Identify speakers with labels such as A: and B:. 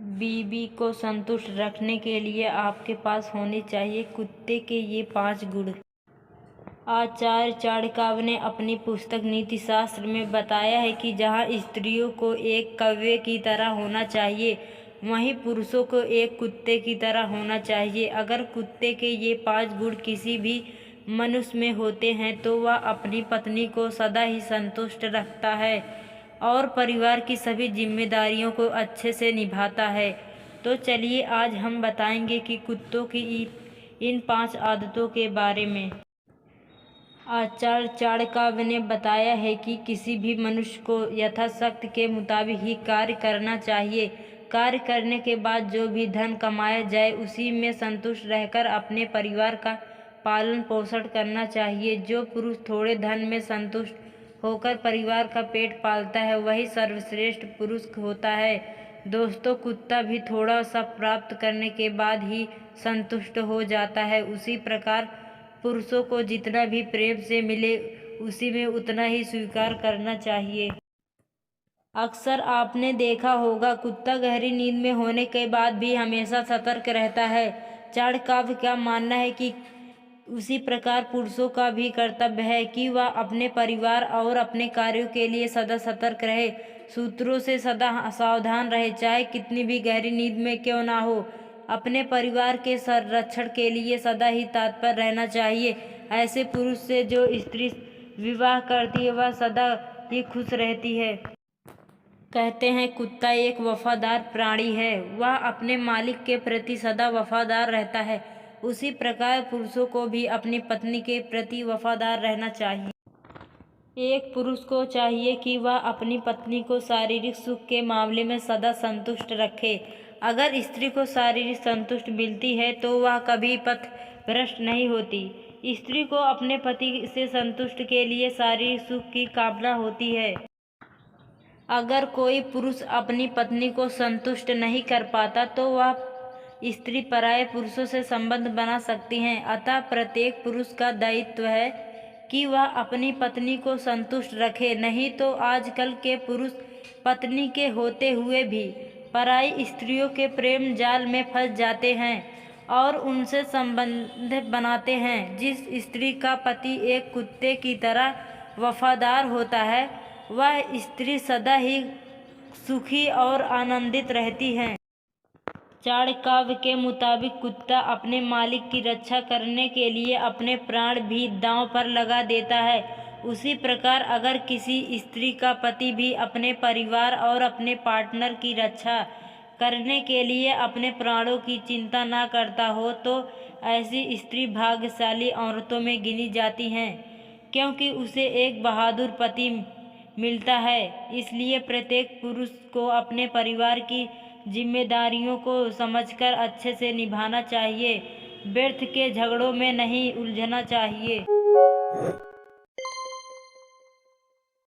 A: बीवी को संतुष्ट रखने के लिए आपके पास होने चाहिए कुत्ते के ये 5 गुण। आचार्य चाणक्य ने अपनी पुस्तक नीतिशास्त्र में बताया है कि जहाँ स्त्रियों को एक कौवे की तरह होना चाहिए, वहीं पुरुषों को एक कुत्ते की तरह होना चाहिए। अगर कुत्ते के ये 5 गुण किसी भी मनुष्य में होते हैं तो वह अपनी पत्नी को सदा ही संतुष्ट रखता है और परिवार की सभी जिम्मेदारियों को अच्छे से निभाता है। तो चलिए आज हम बताएंगे कि कुत्तों की इन 5 आदतों के बारे में। आचार्य चाणक्य ने बताया है कि किसी भी मनुष्य को यथाशक्ति के मुताबिक ही कार्य करना चाहिए। कार्य करने के बाद जो भी धन कमाया जाए उसी में संतुष्ट रहकर अपने परिवार का पालन पोषण करना चाहिए। जो पुरुष थोड़े धन में संतुष्ट होकर परिवार का पेट पालता है वही सर्वश्रेष्ठ पुरुष होता है। दोस्तों, कुत्ता भी थोड़ा सा प्राप्त करने के बाद ही संतुष्ट हो जाता है। उसी प्रकार पुरुषों को जितना भी प्रेम से मिले उसी में उतना ही स्वीकार करना चाहिए। अक्सर आपने देखा होगा कुत्ता गहरी नींद में होने के बाद भी हमेशा सतर्क रहता है। चाणक्य का मानना है कि उसी प्रकार पुरुषों का भी कर्तव्य है कि वह अपने परिवार और अपने कार्यों के लिए सदा सतर्क रहे, शत्रुओं से सदा सावधान रहे, चाहे कितनी भी गहरी नींद में क्यों ना हो। अपने परिवार के संरक्षण के लिए सदा ही तत्पर रहना चाहिए। ऐसे पुरुष से जो स्त्री विवाह करती है वह सदा ही खुश रहती है। कहते हैं कुत्ता एक वफादार प्राणी है, वह अपने मालिक के प्रति सदा वफादार रहता है। उसी प्रकार पुरुषों को भी अपनी पत्नी के प्रति वफादार रहना चाहिए। एक पुरुष को चाहिए कि वह अपनी पत्नी को शारीरिक सुख के मामले में सदा संतुष्ट रखे। अगर स्त्री को शारीरिक संतुष्टि मिलती है तो वह कभी पथ भ्रष्ट नहीं होती। स्त्री को अपने पति से संतुष्ट के लिए शारीरिक सुख की कामना होती है। अगर कोई पुरुष अपनी पत्नी को संतुष्ट नहीं कर पाता तो वह स्त्री पराये पुरुषों से संबंध बना सकती हैं। अतः प्रत्येक पुरुष का दायित्व है कि वह अपनी पत्नी को संतुष्ट रखे, नहीं तो आजकल के पुरुष पत्नी के होते हुए भी पराई स्त्रियों के प्रेम जाल में फंस जाते हैं और उनसे संबंध बनाते हैं। जिस स्त्री का पति एक कुत्ते की तरह वफादार होता है वह स्त्री सदा ही सुखी और आनंदित रहती है। चाणक्य के मुताबिक कुत्ता अपने मालिक की रक्षा करने के लिए अपने प्राण भी दांव पर लगा देता है। उसी प्रकार अगर किसी स्त्री का पति भी अपने परिवार और अपने पार्टनर की रक्षा करने के लिए अपने प्राणों की चिंता न करता हो तो ऐसी स्त्री भाग्यशाली औरतों में गिनी जाती हैं, क्योंकि उसे एक बहादुर पति मिलता है। इसलिए प्रत्येक पुरुष को अपने परिवार की जिम्मेदारियों को समझकर अच्छे से निभाना चाहिए, व्यर्थ के झगड़ों में नहीं उलझना चाहिए।